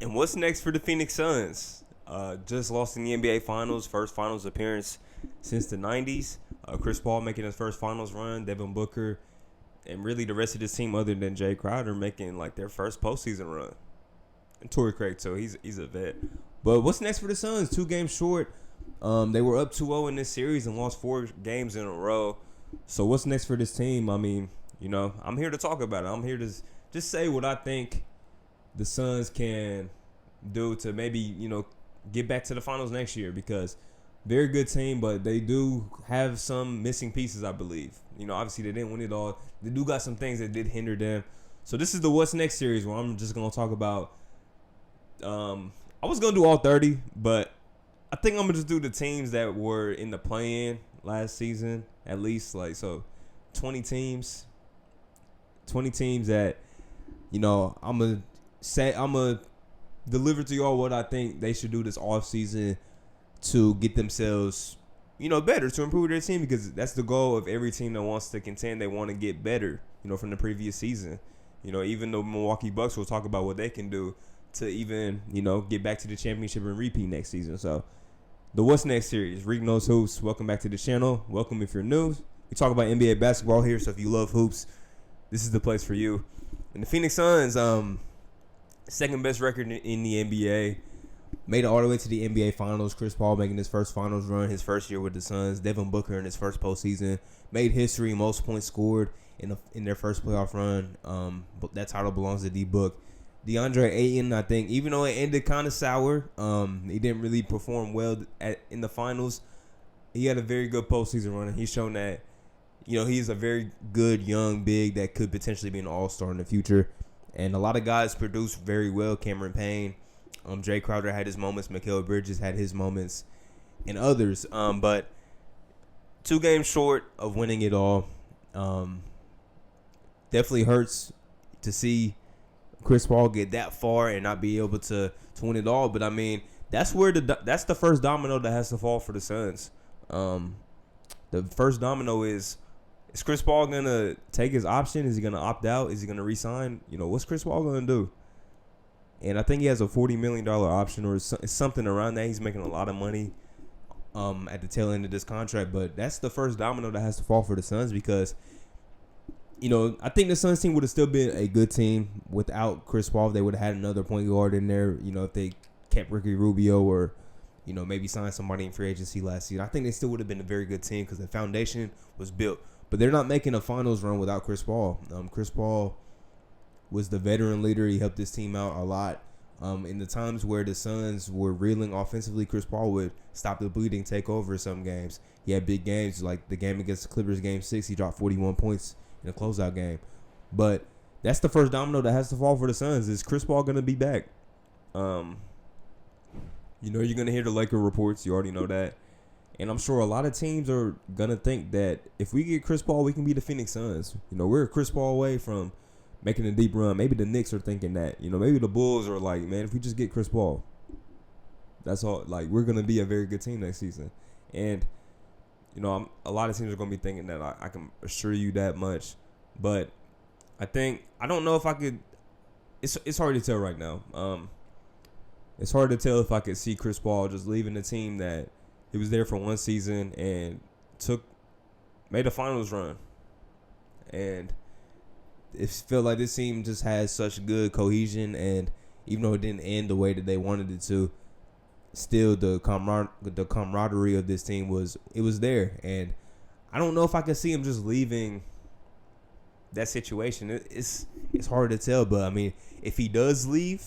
And what's next for the Phoenix Suns? Just lost in the NBA Finals, first Finals appearance since the 90s. Chris Paul making his first Finals run, Devin Booker, and really the rest of this team other than Jay Crowder making like their first postseason run. And Torrey Craig, so he's a vet. But what's next for the Suns? 2 games short. They were up 2-0 in this series and lost 4 games in a row. So what's next for this team? I mean, I'm here to talk about it. I'm here to just say what I think the Suns can do to maybe, get back to the finals next year, because very good team, but they do have some missing pieces, I believe. Obviously they didn't win it all. They do got some things that did hinder them. So this is the What's Next series where I'm just going to talk about I was going to do all 30, but I think I'm going to just do the teams that were in the play-in last season, at least. 20 teams that, I'm going to deliver to y'all what I think they should do this offseason to get themselves, better, to improve their team, because that's the goal of every team that wants to contend. They want to get better, from the previous season. Even the Milwaukee Bucks will talk about what they can do to even, get back to the championship and repeat next season. So the What's Next series, Reek Knows Hoops. Welcome back to the channel. Welcome if you're new. We talk about NBA basketball here, so if you love hoops, this is the place for you. And the Phoenix Suns, second best record in the NBA, made it all the way to the NBA Finals. Chris Paul making his first Finals run, his first year with the Suns. Devin Booker in his first postseason made history, most points scored in their first playoff run. But that title belongs to D-Book. DeAndre Ayton, I think, even though it ended kind of sour, he didn't really perform well in the finals. He had a very good postseason run, and he's shown that, he's a very good young big that could potentially be an all-star in the future. And a lot of guys produced very well. Cameron Payne, Jay Crowder had his moments. Mikal Bridges had his moments, and others. But 2 games short of winning it all. Definitely hurts to see Chris Paul get that far and not be able to win it all. But I mean, that's the first domino that has to fall for the Suns. The first domino is Chris Paul gonna take his option? Is he gonna opt out? Is he gonna resign? What's Chris Paul gonna do? And I think he has a $40 million option or something around that. He's making a lot of money at the tail end of this contract. But that's the first domino that has to fall for the Suns, because I think the Suns team would have still been a good team without Chris Paul. If they would have had another point guard in there, if they kept Ricky Rubio or, maybe signed somebody in free agency last season, I think they still would have been a very good team because the foundation was built. But they're not making a finals run without Chris Paul. Chris Paul was the veteran leader. He helped this team out a lot. In the times where the Suns were reeling offensively, Chris Paul would stop the bleeding, take over some games. He had big games, like the game against the Clippers, Game 6. He dropped 41 points in a closeout game. But that's the first domino that has to fall for the Suns. Is Chris Paul going to be back? You're going to hear the Laker reports. You already know that. And I'm sure a lot of teams are going to think that if we get Chris Paul, we can beat the Phoenix Suns. We're a Chris Paul away from making a deep run.Maybe the Knicks are thinking that. Maybe the Bulls are like, man, if we just get Chris Paul, that's all. Like, we're going to be a very good team next season. And a lot of teams are going to be thinking that. I can assure you that much. But I don't know if I could. It's hard to tell right now. It's hard to tell if I could see Chris Paul just leaving the team that he was there for one season and made a finals run. And it felt like this team just has such good cohesion, and even though it didn't end the way that they wanted it to, still the camaraderie of this team was there. And I don't know if I can see him just leaving that situation. It's hard to tell, but I mean, if he does leave,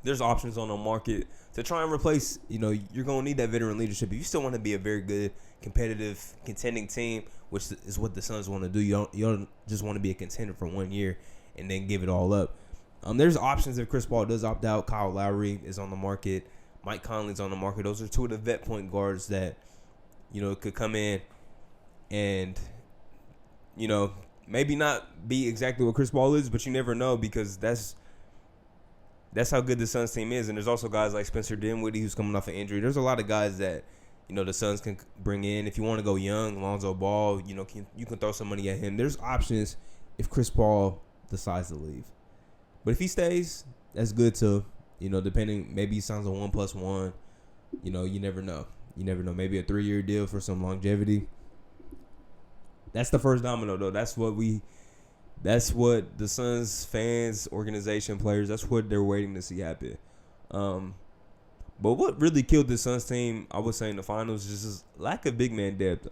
there's options on the market to try and replace. You're gonna need that veteran leadership. If you still want to be a very good, competitive, contending team, which is what the Suns want to do. You don't just want to be a contender for 1 year and then give it all up. There's options if Chris Paul does opt out. Kyle Lowry is on the market. Mike Conley's on the market. Those are 2 of the vet point guards that, could come in and, maybe not be exactly what Chris Paul is, but you never know, because that's how good the Suns team is. And there's also guys like Spencer Dinwiddie who's coming off an injury. There's a lot of guys that, the Suns can bring in. If you want to go young, Lonzo Ball, you can throw some money at him. There's options if Chris Paul decides to leave. But if he stays, That's good too. Depending, maybe he signs a 1+1. You never know. You never know. Maybe a 3-year deal for some longevity. That's the first domino, though. That's what the Suns fans, organization, players, that's what they're waiting to see happen. But what really killed the Suns team, I would say, in the finals, is just lack of big man depth.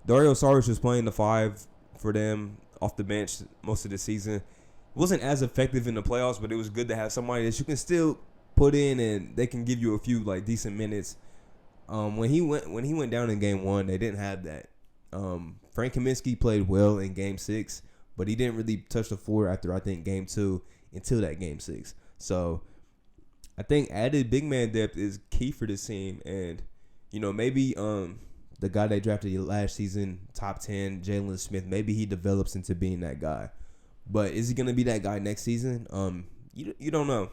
Dario Saric was playing the 5 for them off the bench most of the season. It wasn't as effective in the playoffs, but it was good to have somebody that you can still put in and they can give you a few decent minutes. When he went down in game 1, they didn't have that. Frank Kaminsky played well in game 6, but he didn't really touch the floor after, I think, game 2 until that game 6. So I think added big man depth is key for this team. And, maybe the guy they drafted last season, top 10, Jalen Smith, maybe he develops into being that guy. But is he going to be that guy next season? You don't know.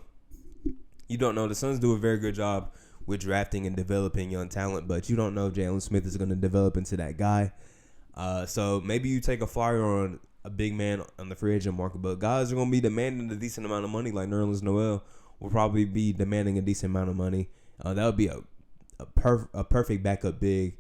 You don't know. The Suns do a very good job with drafting and developing young talent, but you don't know if Jalen Smith is going to develop into that guy. So maybe you take a flyer on a big man on the free agent market, but guys are going to be demanding a decent amount of money, like Nerlens Noel will probably be demanding a decent amount of money. That would be a perfect backup big,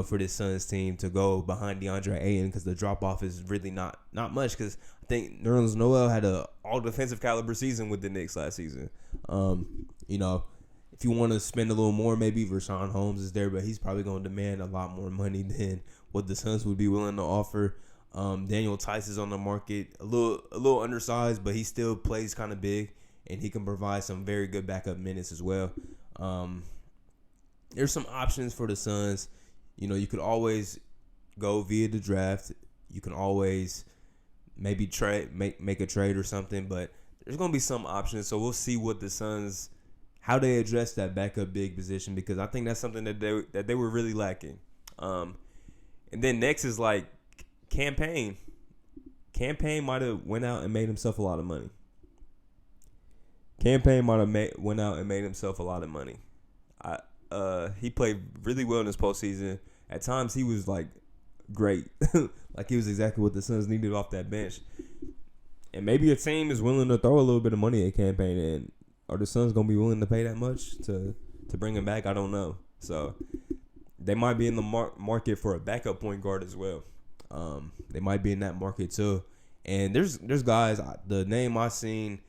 for this Suns team to go behind DeAndre Ayton, because the drop-off is really not much, because I think Nerlens Noel had a all-defensive caliber season with the Knicks last season. If you want to spend a little more, maybe Rashawn Holmes is there, but he's probably going to demand a lot more money than what the Suns would be willing to offer. Daniel Tice is on the market, a little undersized, but he still plays kind of big, and he can provide some very good backup minutes as well. There's some options for the Suns. You could always go via the draft. You can always maybe make a trade or something, but there's going to be some options. So we'll see what the Suns, how they address that backup big position, because I think that's something that they were really lacking. And then next is Campaign. Campaign might have went out and made himself a lot of money. Went out and made himself a lot of money. He played really well in this postseason. At times he was great. He was exactly what the Suns needed off that bench. And maybe a team is willing to throw a little bit of money at Campaign, and are the Suns gonna be willing to pay that much to bring him back? I don't know. So they might be in the market for a backup point guard as well. They might be in that market too. And there's guys. The name I've seen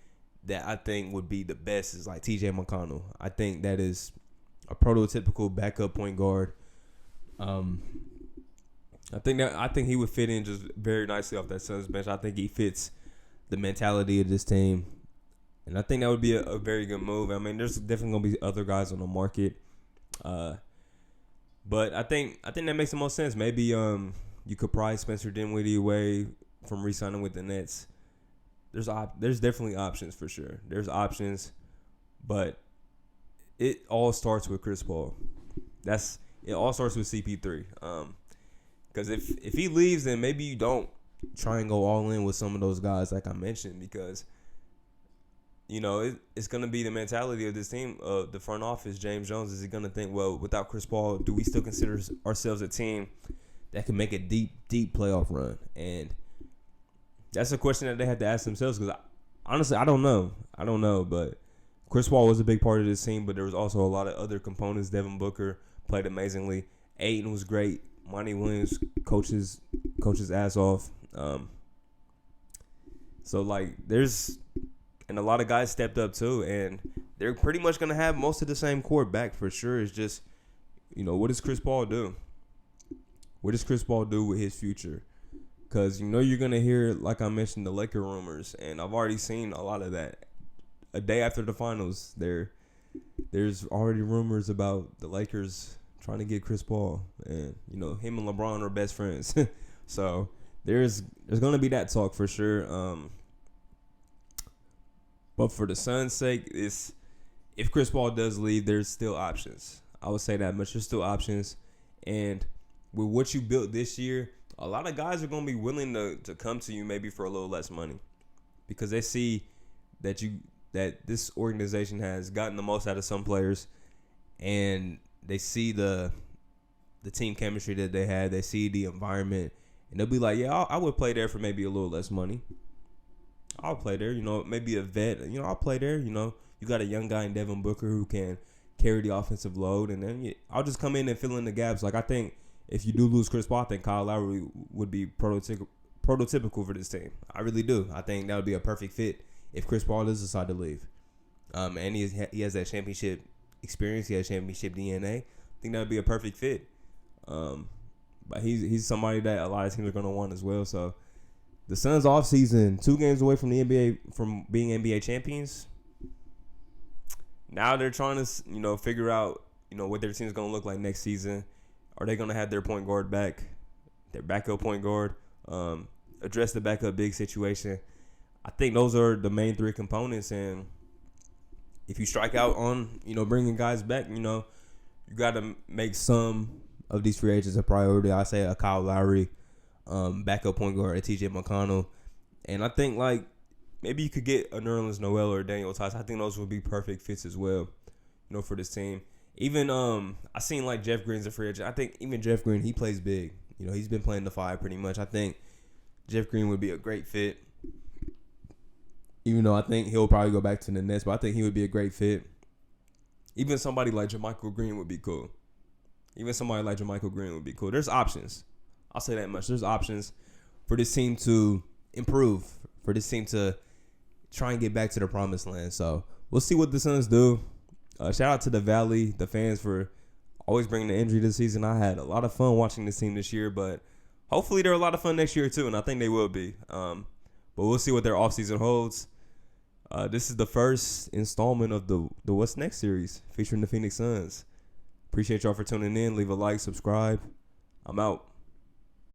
that I think would be the best is T.J. McConnell. I think that is a prototypical backup point guard. I think he would fit in just very nicely off that Suns bench. I think he fits the mentality of this team, and I think that would be a very good move. I mean, there's definitely gonna be other guys on the market, but I think that makes the most sense. Maybe you could pry Spencer Dinwiddie away from re-signing with the Nets. There's definitely options for sure. There's options, but it all starts with Chris Paul. It all starts with CP3. Because if he leaves, then maybe you don't try and go all in with some of those guys like I mentioned, because it's going to be the mentality of this team, the front office. James Jones, is he going to think, well, without Chris Paul, do we still consider ourselves a team that can make a deep playoff run? And that's a question that they have to ask themselves, because honestly, I don't know, but Chris Paul was a big part of this team, but there was also a lot of other components. Devin Booker played amazingly. Ayton was great. Monty Williams coaches ass off. And a lot of guys stepped up too, and they're pretty much gonna have most of the same core back for sure. It's just, what does Chris Paul do? What does Chris Paul do with his future? Because you're gonna hear, like I mentioned, the Laker rumors, and I've already seen a lot of that. A day after the finals, there's already rumors about the Lakers trying to get Chris Paul, and him and LeBron are best friends. So there's gonna be that talk for sure. But for the Suns' sake, if Chris Paul does leave, there's still options. I would say that much. There's still options, and with what you built this year, a lot of guys are gonna be willing to come to you maybe for a little less money, because they see that this organization has gotten the most out of some players, and they see the team chemistry that they had. They see the environment, and they'll be like, yeah, I would play there for maybe a little less money. I'll play there. You know, maybe a vet. You know, I'll play there. You know, you got a young guy in Devin Booker who can carry the offensive load, and then I'll just come in and fill in the gaps. Like I think if you do lose Chris Paul, I think Kyle Lowry would be prototypical for this team. I really do. I think that would be a perfect fit if Chris Paul does decide to leave. And he has that championship experience. He has championship DNA. I think that would be a perfect fit. But he's somebody that a lot of teams are going to want as well. So the Suns off season, 2 games away from the NBA, from being NBA champions. Now they're trying to, figure out, what their team is going to look like next season. Are they going to have their point guard back, their backup point guard, address the backup big situation? I think those are the main 3 components. And if you strike out on, bringing guys back, you got to make some of these free agents a priority. I say a Kyle Lowry, backup point guard, a TJ McConnell. And I think, maybe you could get a Nerlens Noel or Daniel Tice. I think those would be perfect fits as well, for this team. Even I seen Jeff Green's a free agent. I think even Jeff Green, he plays big. He's been playing the 5 pretty much. I think Jeff Green would be a great fit. Even though I think he'll probably go back to the Nets, but I think he would be a great fit. Even somebody like JaMychal Green would be cool. There's options. I'll say that much. There's options for this team to improve, for this team to try and get back to the promised land. So we'll see what the Suns do. Shout out to the Valley, the fans, for always bringing the injury this season. I had a lot of fun watching this team this year, but hopefully they're a lot of fun next year too, and I think they will be. But we'll see what their offseason holds. This is the first installment of the What's Next series featuring the Phoenix Suns. Appreciate y'all for tuning in. Leave a like, subscribe. I'm out.